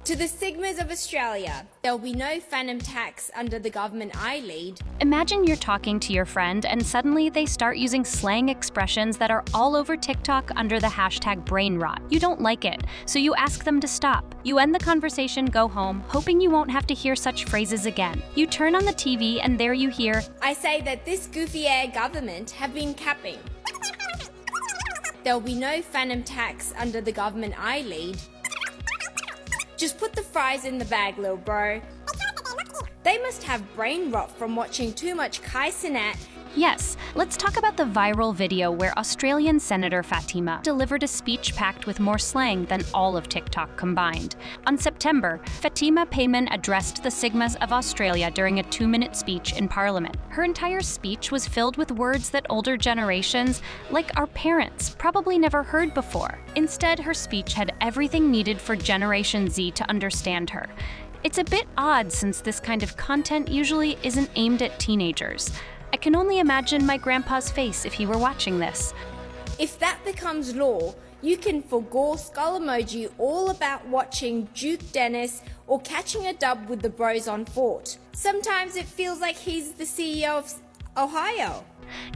To the Sigmas of Australia, there'll be no phantom tax under the government I lead. Imagine you're talking to your friend and suddenly they start using slang expressions that are all over TikTok under the hashtag Brainrot. You don't like it, so you ask them to stop. You end the conversation, go home, hoping you won't have to hear such phrases again. You turn on the TV and there you hear, I say that this Goofy Ahh government have been capping. There'll be no phantom tax under the government I lead. Just put the fries in the bag, little bro. They must have brain rot from watching too much Kai Cenat. Yes, let's talk about the viral video where Australian Senator Fatima delivered a speech packed with more slang than all of TikTok combined. On September, Fatima Payman addressed the Sigmas of Australia during a 2-minute speech in Parliament. Her entire speech was filled with words that older generations, like our parents, probably never heard before. Instead, her speech had everything needed for Generation Z to understand her. It's a bit odd since this kind of content usually isn't aimed at teenagers. I can only imagine my grandpa's face if he were watching this. If that becomes law, you can forgo skull emoji all about watching Duke Dennis or catching a dub with the bros on Fort. Sometimes it feels like he's the CEO of Ohio.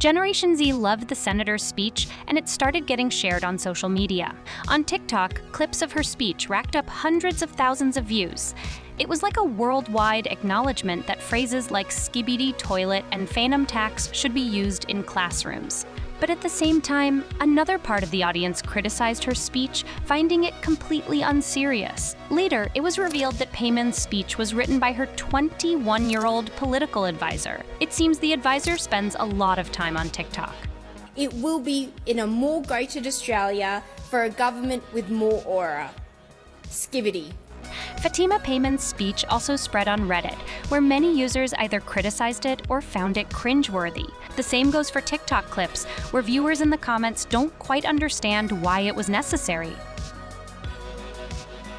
Generation Z loved the senator's speech, and it started getting shared on social media. On TikTok, clips of her speech racked up hundreds of thousands of views. It was like a worldwide acknowledgement that phrases like Skibidi Toilet and phantom tax should be used in classrooms. But at the same time, another part of the audience criticized her speech, finding it completely unserious. Later, it was revealed that Payman's speech was written by her 21-year-old political advisor. It seems the advisor spends a lot of time on TikTok. It will be in a more goated Australia for a government with more aura. Skibidi. Fatima Payman's speech also spread on Reddit, where many users either criticized it or found it cringeworthy. The same goes for TikTok clips, where viewers in the comments don't quite understand why it was necessary.